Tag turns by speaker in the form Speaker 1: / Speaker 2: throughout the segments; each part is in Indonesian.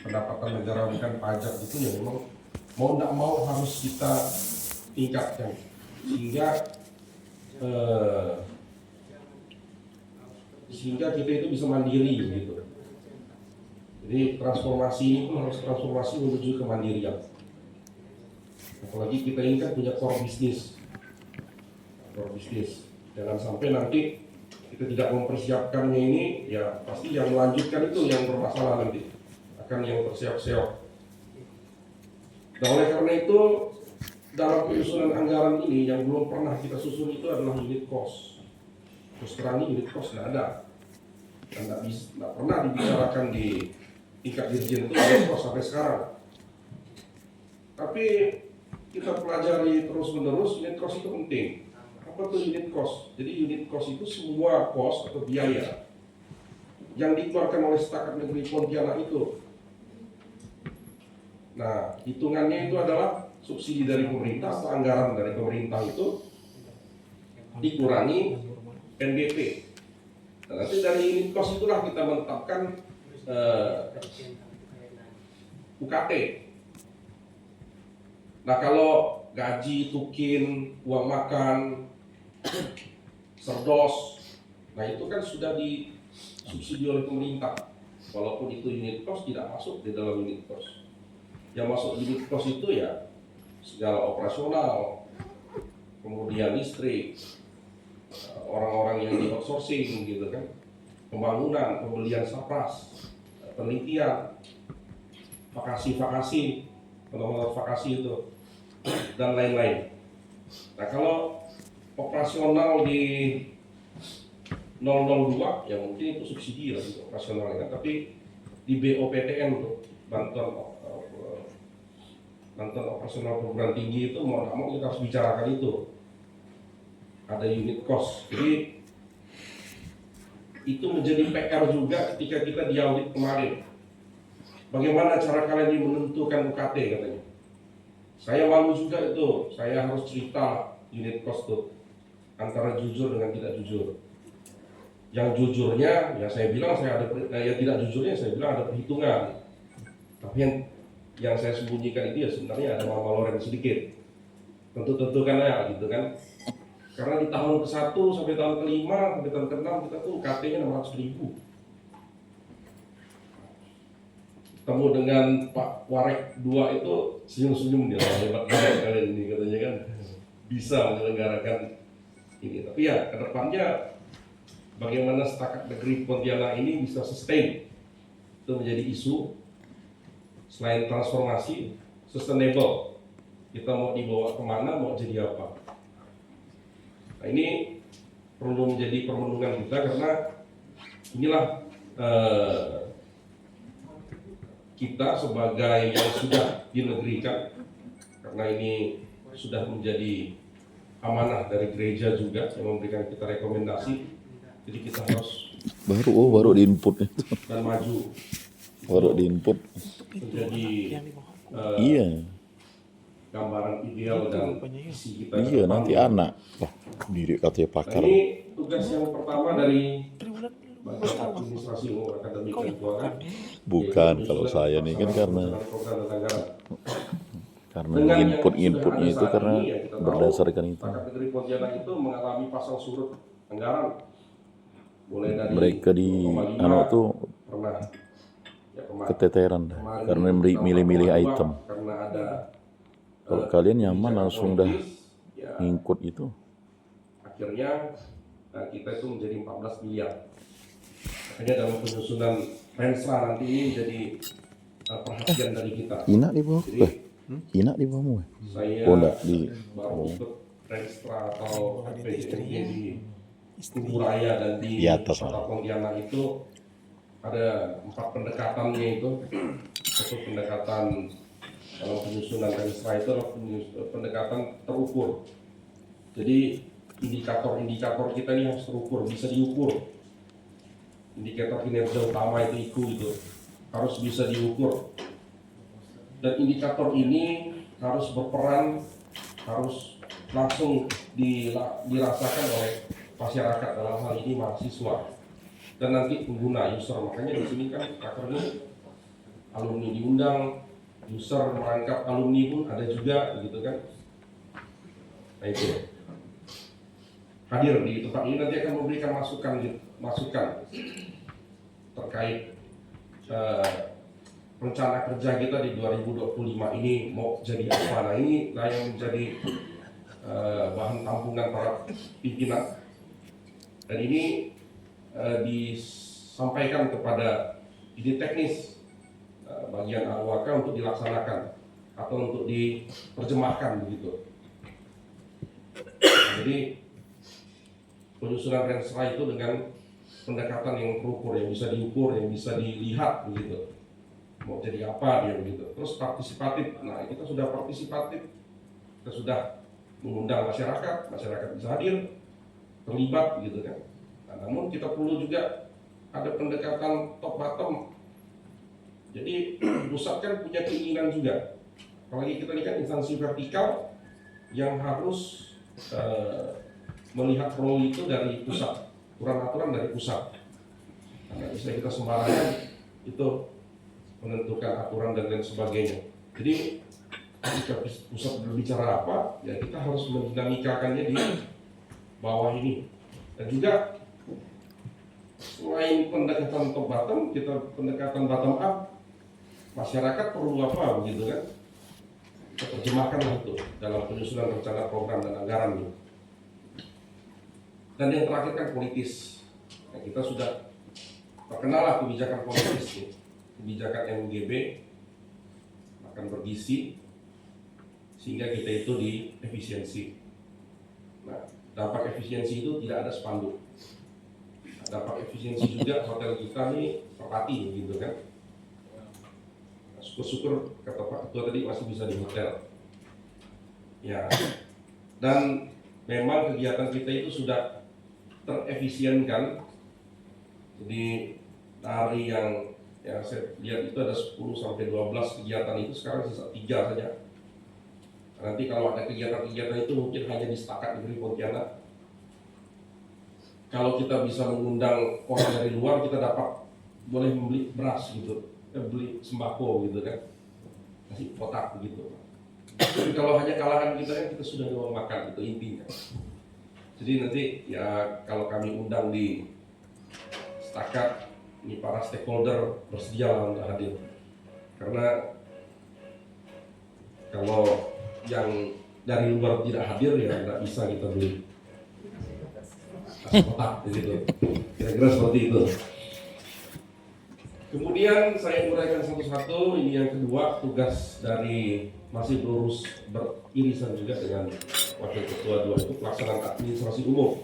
Speaker 1: pendapatan negara bukan pajak itu ya memang mau tidak mau harus kita tingkatkan sehingga kita itu bisa mandiri gitu. Jadi transformasi ini pun harus transformasi menuju kemandirian. Apalagi kita ini kan punya core bisnis. Jangan sampai nanti kita tidak mempersiapkannya ini, ya pasti yang melanjutkan itu yang bermasalah nanti, akan yang terseok-seok. Dan oleh karena itu dalam penyusunan anggaran ini yang belum pernah kita susun itu adalah unit cost. Terus terang ini unit cost tidak ada, dan tidak pernah dibicarakan di tingkat dirjen itu unit cost sampai sekarang. Tapi kita pelajari terus-menerus, unit cost itu penting. Apa tuh unit cost? Jadi unit cost itu semua cost atau biaya yang dikeluarkan oleh Setakat Negeri Pontianak itu. Nah, hitungannya itu adalah subsidi dari pemerintah atau anggaran dari pemerintah itu dikurangi NBP. Nah, nanti dari unit cost itulah kita menetapkan UKT. Nah, kalau gaji, tukin, uang makan, serdos, nah itu kan sudah disubsidi oleh pemerintah. Walaupun itu unit cost tidak masuk di dalam unit cost. Yang masuk unit cost itu ya segala operasional, kemudian listrik, orang-orang yang di outsourcing gitu kan, pembangunan, pembelian sapras, penelitian, vakasi, honor vakasi itu, dan lain-lain. Nah, kalau operasional di 002 ya mungkin itu subsidi lah itu operasional kan, tapi di BOPTN tuh bantuan operasional perguruan tinggi itu mau nggak mau kita harus bicarakan itu, ada unit cost. Jadi itu menjadi PR juga ketika kita diaudit kemarin. Bagaimana cara kalian menentukan UKT katanya. Saya malu juga itu, saya harus cerita unit cost tuh antara jujur dengan tidak jujur. Yang jujurnya ya saya bilang saya ada, yang tidak jujurnya saya bilang ada perhitungan. Tapi yang saya sembunyikan itu ya sebenarnya ada malor yang sedikit. Tentu kan ya gitu kan. Karena di tahun ke-1 sampai tahun ke-5 sampai tahun ke-6 kita tuh UKT-nya 600.000. Ketemu dengan Pak Warek 2 itu senyum-senyum dia, hebat banget kalian ini katanya kan bisa menyelenggarakan ini. Tapi ya kedepannya bagaimana Setakat Negeri Pontianak ini bisa sustain, itu menjadi isu. Selain transformasi, sustainable, kita mau dibawa kemana, mau jadi apa. Nah, ini perlu menjadi permenungan kita karena inilah kita sebagai yang sudah dinegerikan, karena ini sudah menjadi amanah dari gereja juga yang memberikan kita rekomendasi, jadi kita harus
Speaker 2: baru diinput itu
Speaker 1: dan maju
Speaker 2: baru diinput
Speaker 1: menjadi
Speaker 2: iya
Speaker 1: gambaran ideal dan visi kita.
Speaker 2: iya nanti anak diri katanya
Speaker 1: Nah,
Speaker 2: pakar.
Speaker 1: ini tugas yang pertama dari Badan Administrasi Umum Akademik dan Keuangan.
Speaker 2: Bukan kalau saya nih kan karena inputnya itu karena berdasarkan itu
Speaker 1: Setakat Negeri Pontianak itu mengalami pasang surut anggaran mulai dari
Speaker 2: mereka di tuh
Speaker 1: pernah
Speaker 2: keteteran karena milih-milih item.
Speaker 1: Karena ada
Speaker 2: Kalau kalian nyaman langsung dah
Speaker 1: ya,
Speaker 2: ngikut itu.
Speaker 1: Akhirnya kita itu menjadi 14 miliar. Makanya dalam penyusunan Renstra nanti ini menjadi perhatian dari kita.
Speaker 2: Inak di bawah. Inak di bawahmu.
Speaker 1: Saya
Speaker 2: di
Speaker 1: baru ikut Renstra atau PJMG di Kuburaya dan di
Speaker 2: atas
Speaker 1: Kota Pontianak itu ada 4 pendekatannya itu. Satu pendekatan dalam penyusunan Renstra itu adalah pendekatan terukur. Jadi indikator kita ini harus terukur, bisa diukur. Indikator kinerja utama itu IKU itu harus bisa diukur. Dan indikator ini harus berperan, harus langsung dirasakan oleh masyarakat, dalam hal ini mahasiswa dan nanti pengguna user. Makanya di sini kan raker ini alumni diundang, user merangkap alumni pun ada juga gitu kan. Nah itu hadir di tempat ini nanti akan memberikan masukan terkait rencana kerja kita di 2025 ini mau jadi apa. Nah ini yang menjadi bahan tampungan para pimpinan, dan ini disampaikan kepada ide teknis bagian AUAK untuk dilaksanakan atau untuk diterjemahkan begitu. Jadi penyusunan Renstra itu dengan pendekatan yang terukur, yang bisa diukur, yang bisa dilihat begitu. Mau jadi apa dia begitu. Terus partisipatif. Nah, kita sudah partisipatif. Kita sudah mengundang masyarakat bisa hadir, terlibat gitu kan. Nah, namun kita perlu juga ada pendekatan top bottom. Jadi pusat kan punya keinginan juga. Apalagi kita ini kan instansi vertikal yang harus melihat role itu dari pusat, aturan-aturan dari pusat. Karena bisa kita sembarangan itu menentukan aturan dan lain sebagainya. Jadi jika pusat berbicara apa, ya kita harus mendinamikakannya di bawah ini. Dan juga selain pendekatan top bottom, kita pendekatan bottom up, masyarakat perlu apa begitu kan? Kita terjemahkanlah itu dalam penyusunan rencana program dan anggaran ini. Dan yang terakhir kan politis. Nah, kita sudah terkenal lah kebijakan politis nih. Kebijakan MUGB akan bergizi sehingga kita itu di efisiensi. Nah, dampak efisiensi itu tidak ada spanduk. Nah, dampak efisiensi juga hotel kita nih terlatih gitu kan. Nah, syukur-syukur kata Pak Ketua tadi masih bisa di hotel. Ya, dan memang kegiatan kita itu sudah terefisienkan. Jadi dari yang saya lihat itu ada 10 sampai 12 kegiatan itu sekarang sisa 3 saja. Nanti kalau ada kegiatan-kegiatan itu mungkin hanya di Setakat Negeri Pontianak. Kalau kita bisa mengundang orang dari luar, kita boleh membeli beras gitu, beli sembako gitu kan, kasih kotak begitu. Tapi kalau hanya kalangan kita kan kita sudah mau makan, itu intinya. Jadi nanti ya kalau kami undang di Setakat, ini para stakeholder bersedia untuk hadir. Karena kalau yang dari luar tidak hadir ya tidak bisa kita beli kotak begitu. Kira-kira seperti itu. Kemudian saya uraikan satu-satu. Ini yang kedua, tugas dari masih beririsan juga dengan Wakil Ketua 2 itu pelaksanaan administrasi umum.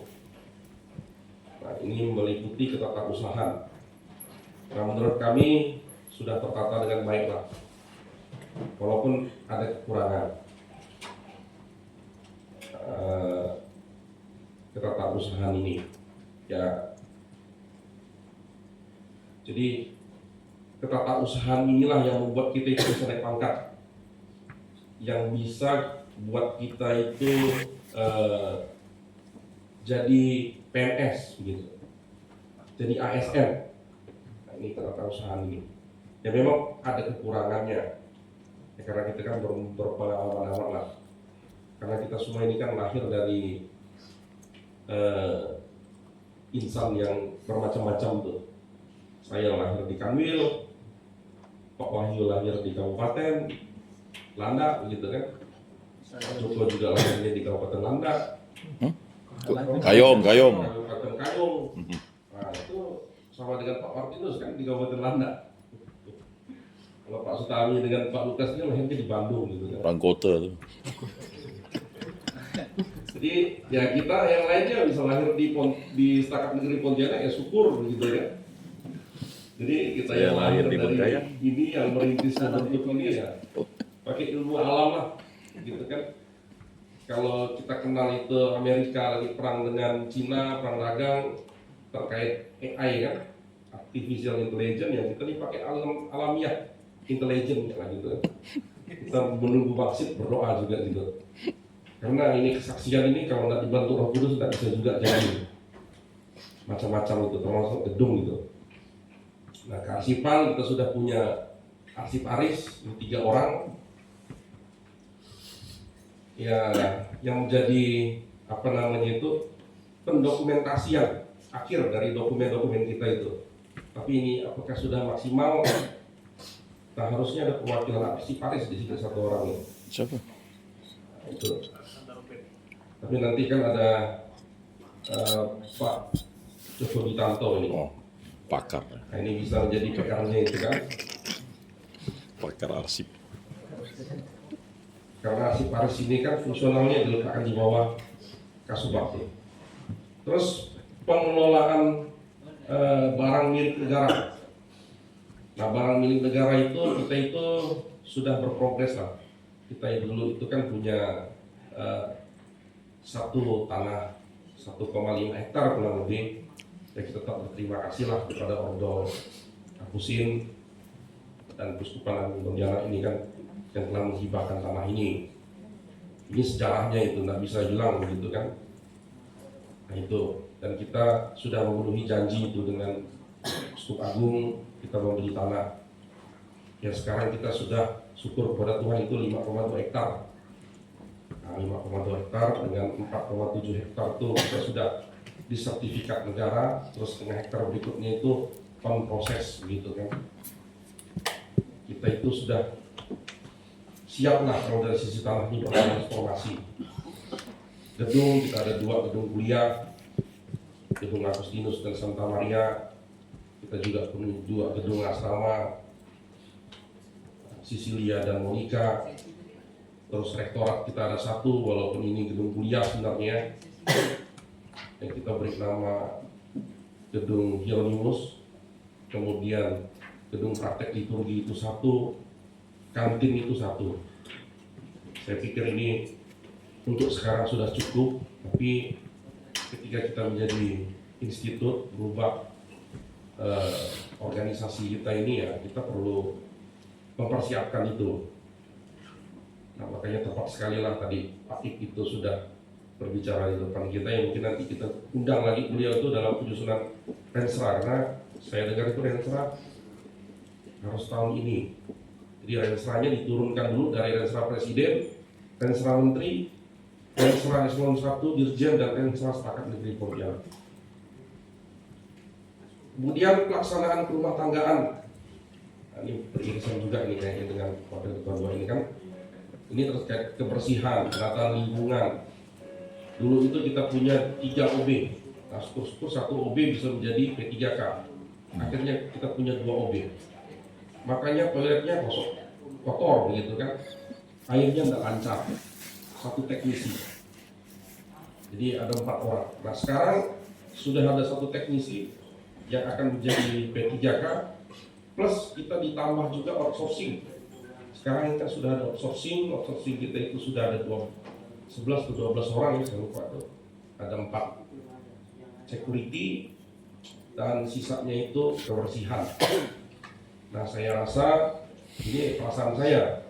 Speaker 1: Nah, ini meliputi ketatarusahaan. Nah, menurut kami sudah tertata dengan baik lah, walaupun ada kekurangan. Ketatarusahaan ini, ya. Jadi ketatarusahaan inilah yang membuat kita itu bisa naik pangkat, yang bisa buat kita itu jadi PNS begitu, jadi ASN. Nah, ini ketatarusahaan ini. Ya memang ada kekurangannya, ya, karena kita kan berpengalaman amat lah. Karena kita semua ini kan lahir dari insan yang bermacam-macam tuh. Saya lahir di Kanwil, Pak Wahyu lahir di Kabupaten Landa, begitu kan? Pak Joko juga lahirnya di Kabupaten Landa.
Speaker 2: Kayong.
Speaker 1: Kabupaten Kayong. Nah itu sama dengan Pak Martinus kan di Kabupaten Landa. Kalau Pak Sutami dengan Pak Lukas ini lahirnya di Bandung, gitu kan?
Speaker 2: Orang kota tuh.
Speaker 1: Jadi ya kita yang lainnya bisa lahir di Setakat Negeri Pontianak ya syukur begitu ya. Jadi kita
Speaker 2: Saya
Speaker 1: yang
Speaker 2: lahir
Speaker 1: lahir
Speaker 2: di
Speaker 1: dari
Speaker 2: Bengkayang.
Speaker 1: ini yang merintis bentuk ini ya pakai ilmu alam lah gitu kan. Kalau kita kenal itu Amerika lagi perang dengan Cina, perang dagang terkait AI kan, artificial intelligence, yang kita ini pakai alamiah intelligence lah gitu. Kita menunggu vaksin, berdoa juga gitu. Karena ini kesaksian ini kalau nggak dibantu Roh Kudus nggak bisa juga jadi macam-macam itu, termasuk gedung gitu. Nah, kearsipan kita sudah punya arsip Aris, 3 orang ya yang menjadi pendokumentasian akhir dari dokumen-dokumen kita itu. Tapi ini apakah sudah maksimal? Nah, harusnya ada perwakilan arsip Aris di sini 1 orang ini.
Speaker 2: Siapa?
Speaker 1: Itu. Tapi nanti kan ada Pak Joko Witanto ini.
Speaker 2: Oh, pakar.
Speaker 1: Nah, ini bisa menjadi PR-nya itu kan.
Speaker 2: Pakar arsip.
Speaker 1: Karena arsip Aris ini kan fungsionalnya diletakkan di bawah Kasubag. Terus pengelolaan barang milik negara. Nah, barang milik negara itu kita itu sudah berprogres lah. Kita dulu itu kan punya satu tanah 1,5 hektar kurang lebih. Ya, kita tetap berterima kasih lah kepada Ordo Kapusin dan Kuskupan Agung Pontianak ini kan yang telah menghibahkan tanah ini. Ini sejarahnya itu nggak bisa hilang begitu kan. Nah itu, dan kita sudah memenuhi janji itu dengan Kuskup Agung, kita membeli tanah. Ya sekarang kita sudah syukur kepada Tuhan itu 5,2 hektar. Nah, 5,2 hektar dengan 4,7 hektar itu kita sudah disertifikat negara, terus 1,5 hektar berikutnya itu on proses begitu kan. Kita itu sudah siap lah kalau dari sisi tanah ini transformasi. Gedung, kita ada 2 gedung kuliah, gedung Agustinus dan Santa Maria. Kita juga punya 2 gedung asrama, Sisilia dan Monica. Terus rektorat kita ada 1, walaupun ini gedung kuliah sebenarnya, yang kita beri nama gedung Hieronymus. Kemudian gedung praktek liturgi itu 1, kantin itu 1. Saya pikir ini untuk sekarang sudah cukup, tapi ketika kita menjadi institut berubah organisasi kita ini ya kita perlu mempersiapkan itu. Nah, makanya tepat sekali lah tadi Pak Ik itu sudah berbicara di depan kita, yang mungkin nanti kita undang lagi beliau itu dalam penyusunan Rensra, karena saya dengar itu Rensra harus tahun ini. Jadi Rensranya diturunkan dulu dari Rensra Presiden, Rensra Menteri, Rensra Eselon 1, Dirjen, dan Rensra Setakat Negeri Pontianak. Kemudian pelaksanaan kerumah tanggaan. Nah, ini beririsan juga ini kayaknya dengan wakil ketua ini kan. Ini terkait kebersihan, penataan lingkungan. Dulu itu kita punya 3 OB. Nah, syukur-syukur 1 OB bisa menjadi P3K. Akhirnya kita punya 2 OB. Makanya toiletnya kotor begitu kan. Airnya tidak lancar. 1 teknisi. Jadi ada 4 orang. Nah, sekarang sudah ada 1 teknisi yang akan menjadi P3K, plus kita ditambah juga outsourcing. Sekarang kita sudah ada outsourcing kita itu sudah ada 11 ke 12 orang ya, saya lupa tuh. Ada 4 security dan sisanya itu kebersihan. Nah, saya rasa ini perasaan saya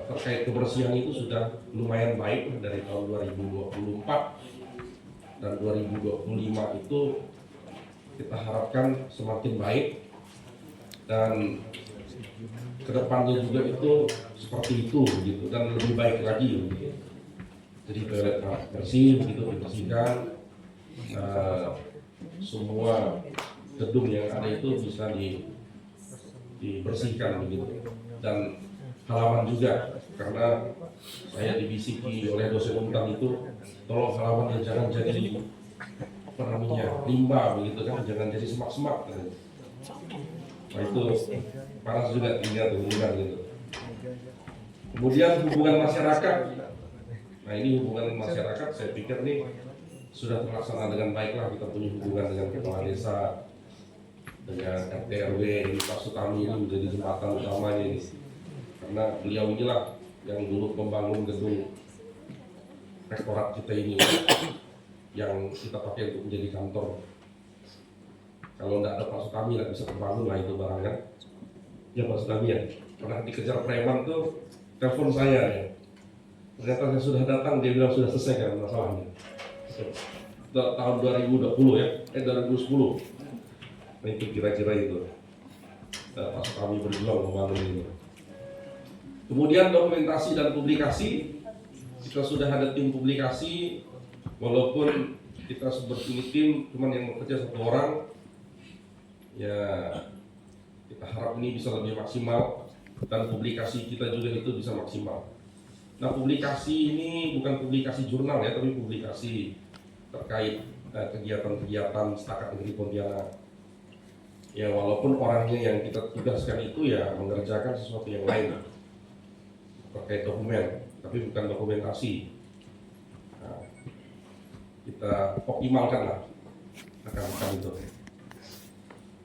Speaker 1: terkait kebersihan itu sudah lumayan baik dari tahun 2024 dan 2025 itu kita harapkan semakin baik, dan kedepannya juga itu seperti itu gitu, dan lebih baik lagi gitu. Jadi toilet bersih begitu, dibersihkan, semua gedung yang ada itu bisa dibersihkan begitu, dan halaman juga, karena saya dibisiki oleh dosen untan itu tolong halamannya jangan jadi limbah begitu kan, jangan jadi semak-semak gitu. Nah itu panas juga tinggal turunan gitu. Kemudian hubungan masyarakat. Nah ini hubungan masyarakat saya pikir nih sudah terlaksana dengan baik lah. Kita punya hubungan dengan kepala desa, dengan RT RW, ini Pak Sutami ini menjadi jembatan utamanya ini. Karena beliau inilah yang dulu membangun gedung rektorat kita ini, yang kita pakai untuk menjadi kantor. Kalau tidak ada Pak Sutami tidak bisa terbangun lah itu barang kan. Ya Pak Sutami ya, pernah dikejar preman tuh telepon saya ya. Ternyata saya sudah datang, dia bilang sudah selesai kan masalahnya. Tahun 2020 ya, 2010. Nah itu kira-kira itu. pas kami berjuang membangun ini. Kemudian dokumentasi dan publikasi, kita sudah ada tim publikasi, walaupun kita seperti tim, cuman yang bekerja 1 orang, ya kita harap ini bisa lebih maksimal dan publikasi kita juga itu bisa maksimal. Nah, publikasi ini bukan publikasi jurnal ya, tapi publikasi terkait kegiatan-kegiatan Setakat Negeri Pontianak. Ya walaupun orangnya yang kita tugaskan itu ya mengerjakan sesuatu yang lain terkait dokumen, tapi bukan dokumentasi. Nah, kita optimalkan lah akan itu.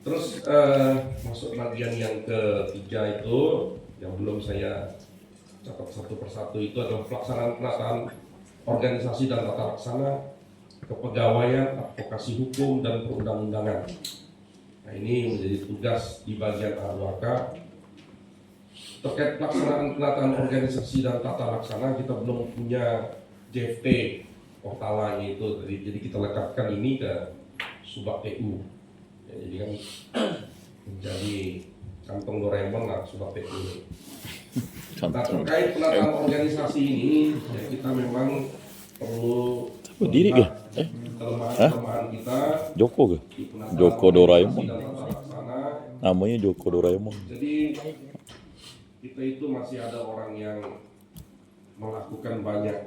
Speaker 1: Terus masuk bagian yang ketiga itu yang belum saya catat satu persatu, itu adalah pelaksanaan penataan organisasi dan tata laksana kepegawaian, advokasi hukum dan perundang-undangan. Nah, ini menjadi tugas di bagian A2K. Terkait pelaksanaan penataan organisasi dan tata laksana, kita belum punya JFT portalanya itu, jadi kita lekatkan ini ke Subak TU. Ya, jadi kan menjadi kantong Doraemon lah Subak TU. Nah, terkait penataan organisasi ini, ya kita memang perlu
Speaker 2: Berdiri ke?
Speaker 1: kelemahan kita
Speaker 2: Joko ke?
Speaker 1: di penataan
Speaker 2: Joko Doraemon.
Speaker 1: organisasi dan tata laksana.
Speaker 2: Namanya Joko Doraemon.
Speaker 1: Jadi kita itu masih ada orang yang melakukan banyak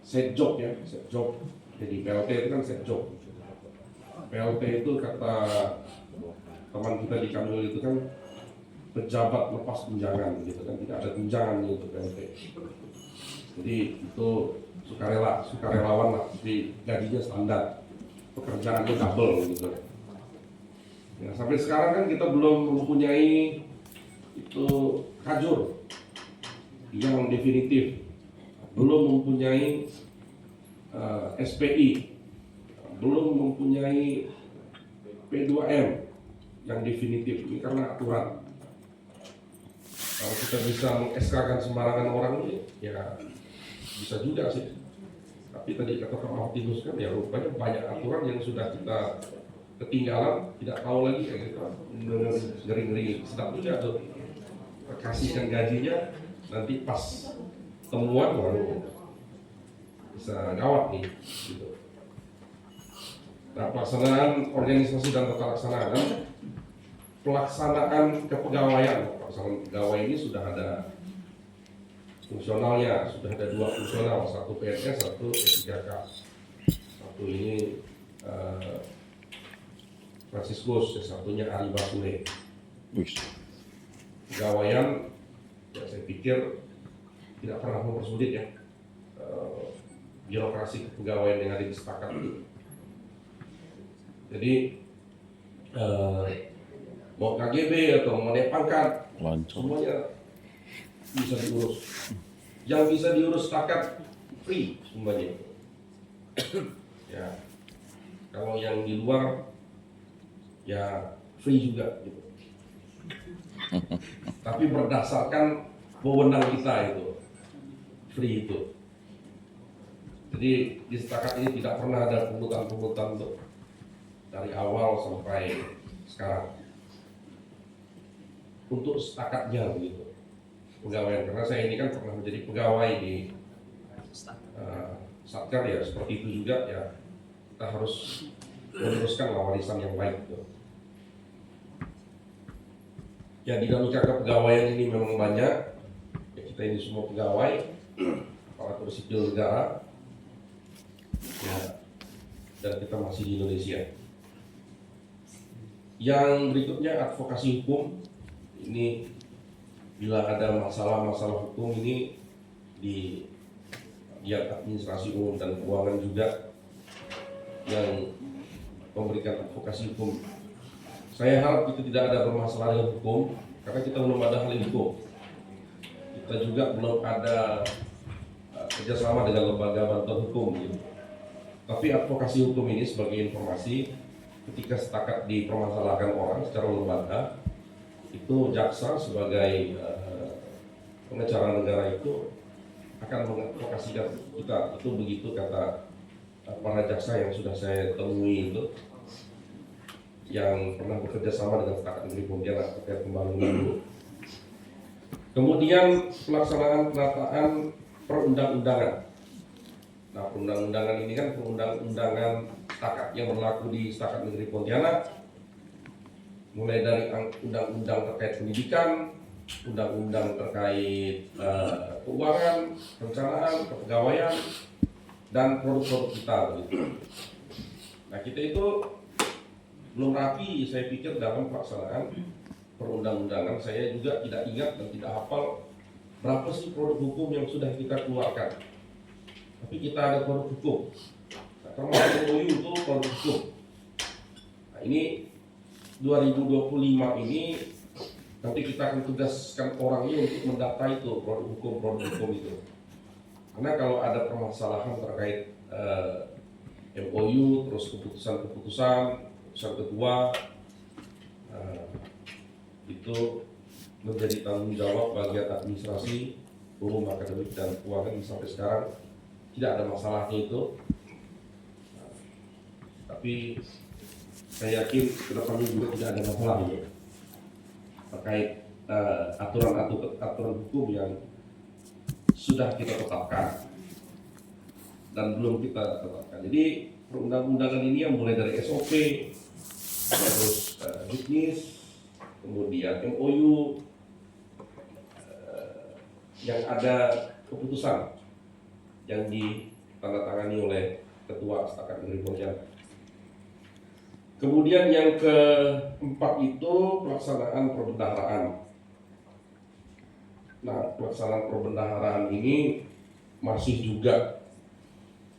Speaker 1: set job ya, set job. Jadi PLT itu kan set job. PLT itu kata teman kita di Kanwil itu kan pejabat lepas tunjangan gitu kan, tidak ada tunjangan itu PLT. Jadi itu sukarelawan lah, tapi gajinya standar, pekerjaannya double gitu. Ya, sampai sekarang kan kita belum mempunyai itu kajur yang definitif, belum mempunyai SPI, belum mempunyai P2M yang definitif. Ini karena aturan. Kalau kita bisa meng-SK-kan sembarangan orang ini, ya bisa juga sih. Tapi tadi kata Pak Martinus kan, ya rupanya banyak aturan yang sudah kita ketinggalan, tidak tahu lagi ya kita ngeri-ngeri, sedap juga tuh. Kasihkan gajinya, nanti pas temuan baru bisa gawat nih. Gitu. Nah, pelaksanaan organisasi dan tata laksana, pelaksanaan kepegawaian. Pelaksanaan pegawai ini sudah ada fungsionalnya, sudah ada 2 fungsional, 1 PNS, 1 P3K. Satu ini Franciscus, yang satunya Ari Basule. Pegawaian, ya saya pikir tidak pernah mempersulit ya birokrasi kepegawaian yang ada di Setakat itu. Jadi mau KGB atau mau naik pangkat, semuanya bisa diurus. Yang bisa diurus Setakat free semuanya. Ya, kalau yang di luar ya free juga gitu. Tapi berdasarkan wewenang kita itu free itu. Jadi di Setakat ini tidak pernah ada pungutan-pungutan untuk dari awal sampai sekarang untuk Setakatnya begitu pegawai. Karena saya ini kan pernah menjadi pegawai di Satker ya, seperti itu juga ya, kita harus meneruskan warisan yang baik gitu. Ya, dinamika kepegawaian ini memang banyak ya, kita ini semua pegawai aparatur sipil negara ya, dan kita masih di Indonesia. Yang berikutnya advokasi hukum. Ini bila ada masalah-masalah hukum ini di administrasi umum dan keuangan juga yang memberikan advokasi hukum. Saya harap itu tidak ada bermasalah dengan hukum, karena kita belum ada ahli hukum. Kita juga belum ada kerjasama dengan lembaga bantuan hukum. Gitu. Tapi advokasi hukum ini sebagai informasi, ketika Setakat dipermasalahkan orang secara lembaga, itu jaksa sebagai pengacara negara itu akan mengadvokasikan kita. Itu begitu kata para jaksa yang sudah saya temui itu. yang pernah bekerja sama dengan Setakat Negeri Pontianak terkait pembangunan dulu. Kemudian pelaksanaan penataan perundang-undangan. Nah, perundang-undangan ini kan perundang-undangan setakat yang berlaku di Setakat Negeri Pontianak, mulai dari undang-undang terkait pendidikan, undang-undang terkait keuangan, perencanaan, kepegawaian, dan produk-produk kita begitu. Nah, kita itu belum rapi, saya pikir dalam pelaksanaan perundang-undangan. Saya juga tidak ingat dan tidak hafal berapa sih produk hukum yang sudah kita keluarkan. Tapi kita ada produk hukum. Nah, termasuk MOU itu produk hukum. Nah, ini 2025 ini nanti kita akan tugaskan orangnya untuk mendata itu produk hukum itu. Karena kalau ada permasalahan terkait MOU, terus keputusan ketua, itu menjadi tanggung jawab bagian administrasi, umum, akademik, dan keuangan. Sampai sekarang tidak ada masalahnya itu. Tapi saya yakin ke depannya juga tidak ada masalah ya, terkait aturan hukum yang sudah kita tetapkan dan belum kita tetapkan. Jadi perundang-undangan ini yang mulai dari SOP, terus bisnis, kemudian MOU, yang ada keputusan yang ditandatangani oleh Ketua Setakat Negeri Pontianak. Kemudian yang keempat itu pelaksanaan perbendaharaan. Nah, pelaksanaan perbendaharaan ini masih juga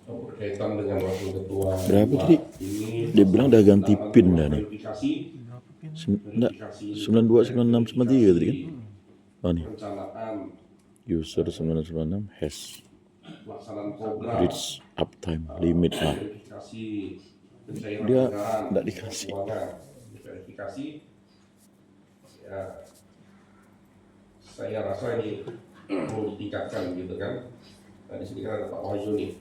Speaker 1: berkaitan dengan wakil ketua.
Speaker 2: Berapa tadi? Dia bilang udah ganti PIN dah nih.
Speaker 1: Verifikasi
Speaker 2: 92, 96, 93 tadi kan? Oh nih,
Speaker 1: perencanaan
Speaker 2: user 996 hash
Speaker 1: pelaksanaan program
Speaker 2: reach uptime limit. Nah,
Speaker 1: verifikasi pencairan
Speaker 2: dia
Speaker 1: anggaran,
Speaker 2: nggak dikasih.
Speaker 1: keuangan, verifikasi ya, saya rasa ini perlu ditingkatkan gitu kan. Nah, di sini kan ada Pak Wahyu nih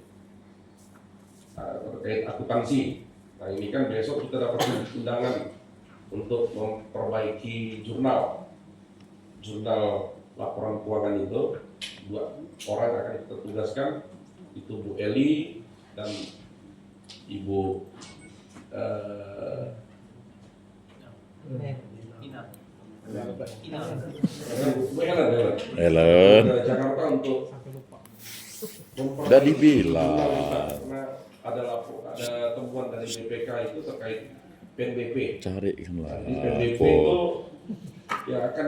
Speaker 1: terkait akuntansi. Nah, ini kan besok kita dapat undangan untuk memperbaiki jurnal laporan keuangan itu. 2 orang akan kita tugaskan, itu Bu Eli dan Ibu
Speaker 2: Ellen,
Speaker 1: Jakarta untuk
Speaker 2: udah dibilang.
Speaker 1: karena ada temuan dari BPK itu terkait PNBP.
Speaker 2: Cari kan lah.
Speaker 1: Jadi PNBP itu ya akan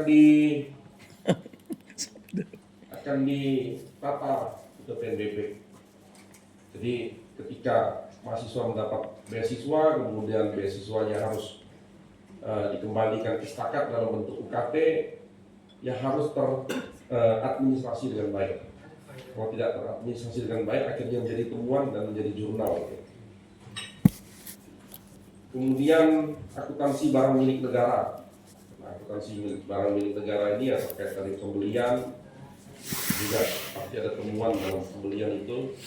Speaker 1: ditata itu PNBP. Jadi ketika mahasiswa mendapat beasiswa, kemudian beasiswanya harus dikembalikan ke setakat dalam bentuk UKT, ya harus teradministrasi dengan baik. Kalau tidak teradministrasi dengan baik, akhirnya menjadi temuan dan menjadi jurnal. Kemudian akuntansi barang milik negara. Nah, akuntansi barang milik negara ini ya terkait dari pembelian, juga pasti ada temuan dalam pembelian itu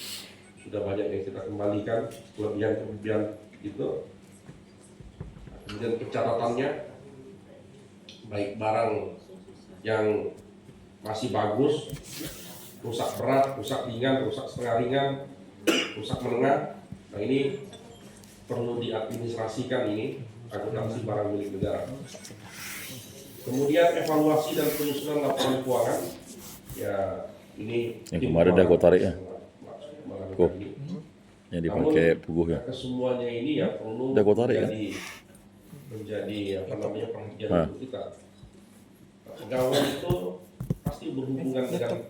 Speaker 1: sudah banyak yang kita kembalikan, kelebihan itu. Kemudian pencatatannya, baik barang yang masih bagus, rusak berat, rusak ringan, rusak setengah ringan, rusak menengah. Nah, ini perlu diadministrasikan ini akuntansi barang milik negara. Kemudian evaluasi dan penyusunan laporan keuangan. Ya, ini
Speaker 2: yang kemarin dah kau tarik ya. Kok yang dipakai puguh ya.
Speaker 1: Kesemuanya ini ya perlu
Speaker 2: Dah kau tarik ya.
Speaker 1: Menjadi perhatian untuk kita. Pegawai itu pasti berhubungan dengan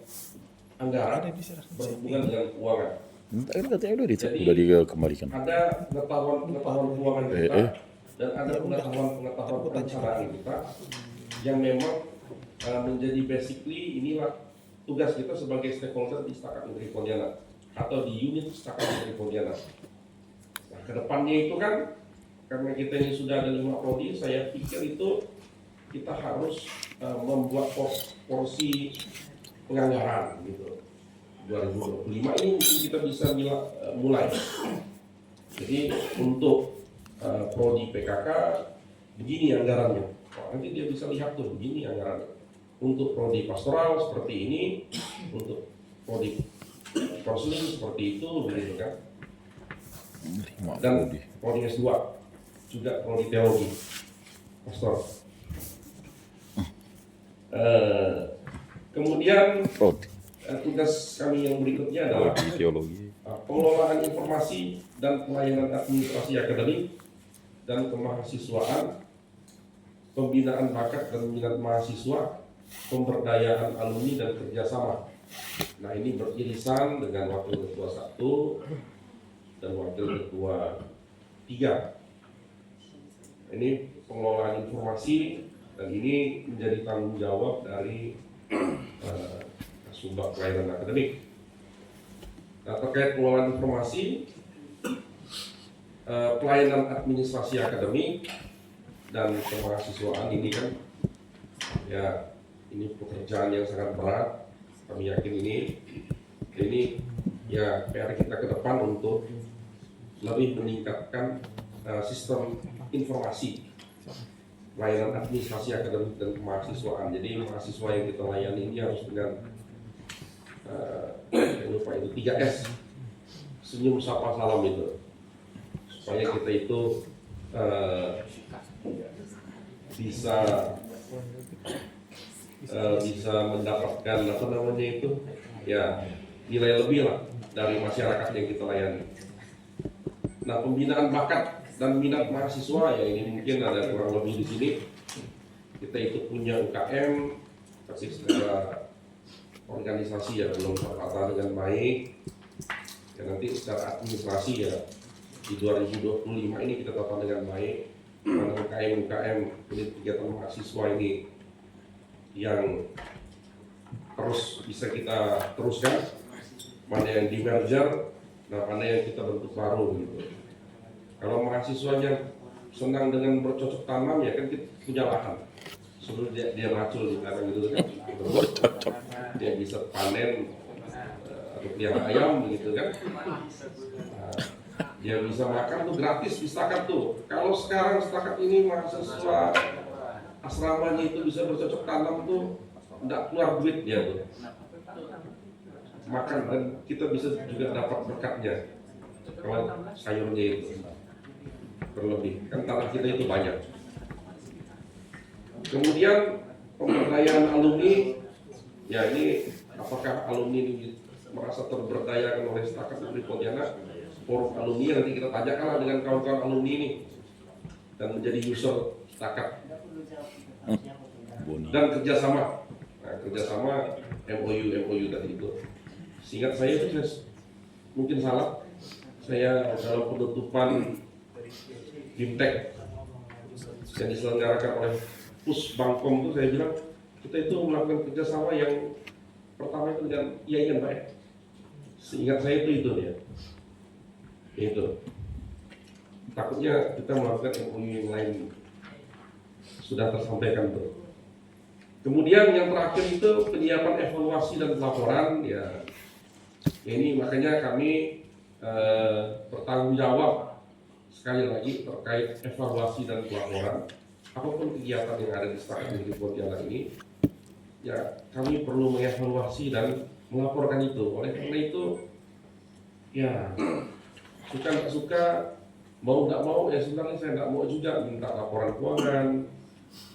Speaker 1: anggaran, berhubungan dengan keuangan.
Speaker 2: Kan katanya udah dikembalikan.
Speaker 1: Ada pengetahuan keuangan kita dan ada pengetahuan perencanaan kita yang memang menjadi basically inilah tugas kita sebagai stakeholder di Setakat Negeri Pontianak atau di unit Setakat Negeri Pontianak. Nah, kedepannya itu kan karena kita ini sudah ada 5 prodi, saya pikir itu kita harus membuat porsi penganggaran gitu. 2025 ini mungkin kita bisa mulai. Jadi untuk prodi PKK begini anggarannya. Nanti dia bisa lihat tuh begini anggarannya. Untuk prodi pastoral seperti ini, untuk prodi konseling seperti itu, begitu kan. Dan prodi S2 juga prodi teologi pastor. Kemudian tugas kami yang berikutnya adalah
Speaker 2: teologi,
Speaker 1: pengelolaan informasi dan pelayanan administrasi akademik dan kemahasiswaan, pembinaan bakat dan minat mahasiswa, pemberdayaan alumni dan kerjasama. Nah, ini beririsan dengan wakil ketua 1 dan wakil ketua 3. Ini pengelolaan informasi dan ini menjadi tanggung jawab dari Sumber Pelayanan Akademik. Nah, terkait pengelolaan informasi, pelayanan administrasi akademik dan kemahasiswaan ini kan ya ini pekerjaan yang sangat berat. Kami yakin ini ya PR kita ke depan untuk lebih meningkatkan sistem informasi pelayanan administrasi akademik dan kemahasiswaan. Jadi mahasiswa yang kita layani ini harus dengan lupa itu 3S, senyum sapa salam itu, supaya kita itu bisa mendapatkan apa namanya itu ya nilai lebih lah dari masyarakat yang kita layani. Nah, pembinaan bakat dan minat mahasiswa ya ini mungkin ada kurang lebih di sini. Kita itu punya UKM, tapi secara organisasi ya belum tertata dengan baik. Ya nanti secara administrasi ya di 2025 ini kita tata dengan baik. Mana UKM unit kegiatan mahasiswa ini yang terus bisa kita teruskan, mana yang di merger, nah mana yang kita bentuk baru gitu. Kalau mahasiswanya senang dengan bercocok tanam ya kan kita punya lahan, sebelum dia macul di belakang gitu kan, bercocok, dia bisa panen atau pelihara ayam begitu kan. Nah, dia bisa makan tuh gratis di Setakat tuh. Kalau sekarang Setakat ini mahasiswa asramanya itu bisa bercocok tanam tuh enggak keluar duit dia tuh makan, dan kita bisa juga dapat berkatnya kalau sayurnya itu berlebih kan tanah kita itu banyak. Kemudian pemberdayaan alumni ya ini apakah alumni ini merasa terberdayakan oleh Setakat Negeri Pontianak, forum alumni nanti kita tanyakanlah dengan kawan-kawan alumni ini dan menjadi user Setakat dan kerjasama. Nah, kerjasama MOU tadi itu. Seingat saya itu mungkin salah. Saya dalam penutupan Bimtek yang diselenggarakan oleh Pusbangkom itu saya bilang kita itu melakukan kerjasama yang pertama itu dengan IAIN Pak. Seingat saya itu ya. Itu. Takutnya kita melakukan MOU yang lain sudah tersampaikan tuh. Kemudian yang terakhir itu penyiapan evaluasi dan laporan ya. Ini makanya kami bertanggung jawab sekali lagi terkait evaluasi dan pelaporan. Apapun kegiatan yang ada di Setakat Negeri Pontianak ini, ya kami perlu mengevaluasi dan melaporkan itu. Oleh karena itu, ya suka nggak suka, mau nggak mau ya sebenarnya saya nggak mau juga minta laporan keuangan,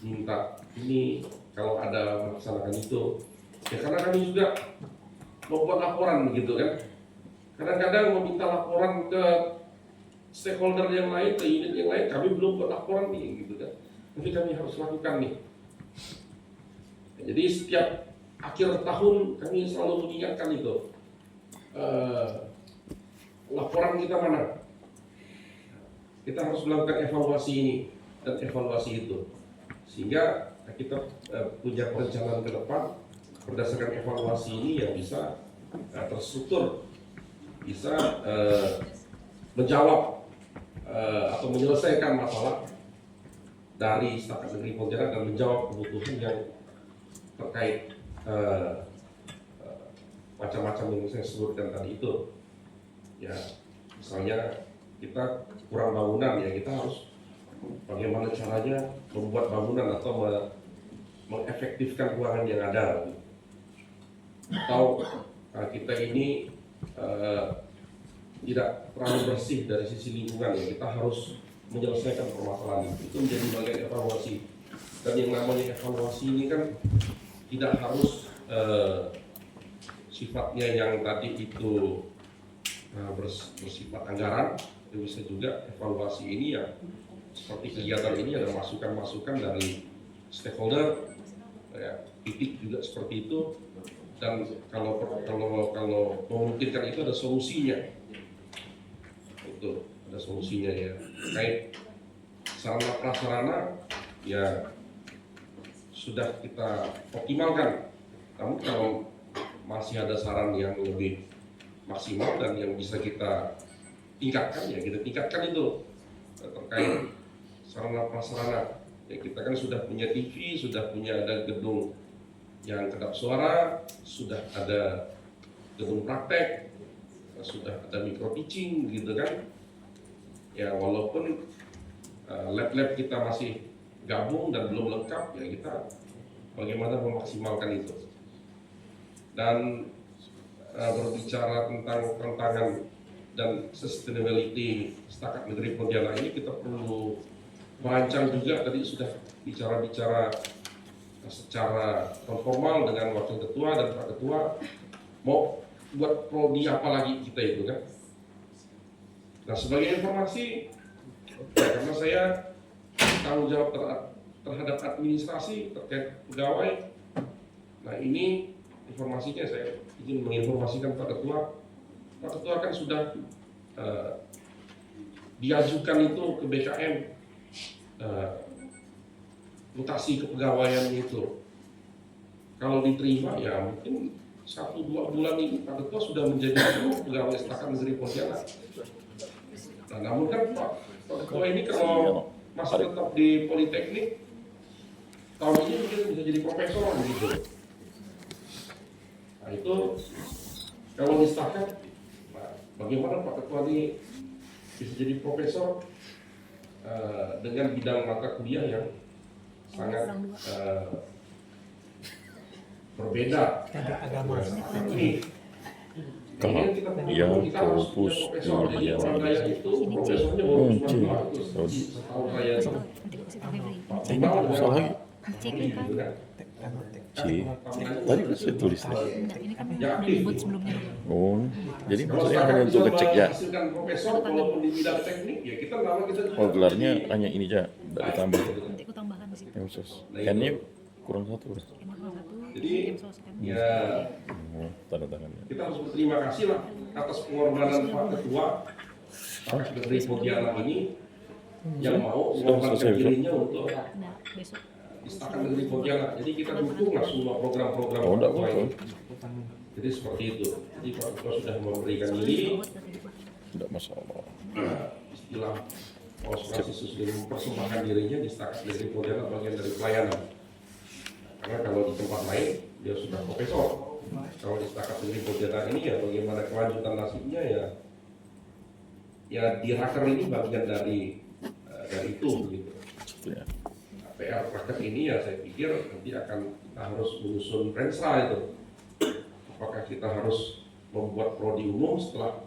Speaker 1: minta ini kalau ada melaksanakan itu. Ya karena kami juga membuat laporan begitu kan. Kadang-kadang meminta laporan ke stakeholder yang lain, ke unit yang lain, kami belum buat laporan nih gitu kan. Tapi kami harus lakukan nih. Jadi setiap akhir tahun kami selalu mengingatkan itu. Laporan kita mana? Kita harus melakukan evaluasi ini dan evaluasi itu. Sehingga kita punya perencanaan ke depan berdasarkan evaluasi ini yang bisa terstruktur, bisa menjawab atau menyelesaikan masalah dari Setakat Negeri Pontianak dan menjawab kebutuhan yang terkait macam-macam yang saya sebutkan tadi itu. Ya, misalnya kita kurang bangunan ya kita harus bagaimana caranya membuat bangunan atau mengefektifkan ruangan yang ada. Atau kita ini tidak terlalu bersih dari sisi lingkungan, ya kita harus menyelesaikan permasalahan itu menjadi bagian evaluasi. Dan yang namanya evaluasi ini kan tidak harus sifatnya yang tadi itu bersifat anggaran, itu bisa juga evaluasi ini ya seperti kegiatan ini ada masukan-masukan dari stakeholder, ya, titik juga seperti itu. Dan kalau memungkinkan itu ada solusinya, itu ada solusinya ya. Terkait sarana prasarana ya sudah kita optimalkan. Namun kalau masih ada saran yang lebih maksimal dan yang bisa kita tingkatkan, ya kita tingkatkan itu terkait sarana prasarana. Ya kita kan sudah punya TV, sudah punya ada gedung yang kedap suara, sudah ada gedung praktek, sudah ada micro teaching gitu kan. Ya walaupun lab-lab kita masih gabung dan belum lengkap, ya kita bagaimana memaksimalkan itu. Dan berbicara tentang tantangan dan sustainability Setakat Negeri Pontianak ini, kita perlu merancang juga. Tadi sudah bicara secara non formal dengan wakil ketua dan pak ketua, mau buat prodi apa lagi kita itu kan. Nah sebagai informasi, ya, karena saya tanggung jawab terhadap administrasi terkait pegawai, nah ini informasinya saya ingin menginformasikan Pak Ketua. Pak Ketua kan sudah diajukan itu ke BKN mutasi kepegawaian itu. Kalau diterima ya mungkin 1-2 bulan ini Pak Ketua sudah menjadi pegawai Setakat Negeri Pontianak. Nah, namun kan Pak Ketua ini kalau masih tetap di Politeknik, tahun ini mungkin bisa jadi profesor begitu. Nah itu kalau di Setakat, nah, bagaimana Pak Ketua ini bisa jadi profesor dengan bidang mata kuliah yang sangat berbeda. Ini
Speaker 2: yang fokus
Speaker 1: di orang kaya itu profesornya baru cuma setahu saya
Speaker 2: salah lagi. Tadi kan saya tulis
Speaker 3: ini kan dibuat sebelumnya.
Speaker 2: oh jadi maksudnya hanya untuk ngecek ya.
Speaker 1: Profesor walaupun di bidang teknik ya kita
Speaker 2: Oh gelarnya hanya ini aja, tidak ditambah.
Speaker 3: Nanti aku tambahkan di situ.
Speaker 2: Yang khusus N-nya kurang satu.
Speaker 3: Yang kurang satu.
Speaker 1: Jadi
Speaker 3: kan.
Speaker 1: ya
Speaker 2: Tanda tangannya.
Speaker 1: kita harus berterima kasih lah atas pengorbanan Pak Ketua Setakat Negeri Pontianak ini yang mau mengorbankan dirinya untuk
Speaker 3: Nah, besok.
Speaker 1: di Setakat Negeri Pontianak. Jadi kita dukung lah semua program-program
Speaker 2: Oh, enggak
Speaker 1: Pak Ketua
Speaker 2: apa-apa.
Speaker 1: ini. Jadi seperti itu. Jadi Pak Ketua sudah memberikan diri,
Speaker 2: Tidak masalah.
Speaker 1: istilah Oscar sudah mempersembahkan dirinya di Setakat Negeri Pontianak bagian dari pelayanan. Karena kalau di tempat lain dia sudah profesor. Kalau di Setakat Negeri Pontianak ini ya bagaimana kelanjutan nasibnya ya di raker ini bagian dari itu gitu.
Speaker 2: Ya.
Speaker 1: Nah, PR raker ini ya saya pikir nanti akan kita harus menyusun renstra itu. Apakah kita harus membuat prodi umum setelah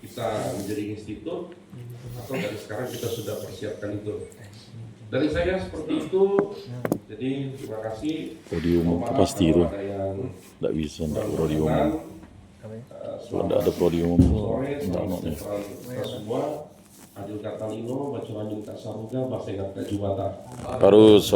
Speaker 1: kita menjadi institut atau dari sekarang kita sudah persiapkan itu. Dari saya seperti itu. Jadi terima kasih.
Speaker 2: Prodi umum itu pasti itu. Tidak bisa, tidak prodi umum. Kalau tidak ada prodi umum itu tidak noknya.
Speaker 1: Kita semua Adil Katalino, Bacoranjung Kasaruga, Basengat Kajubata.
Speaker 2: Harus.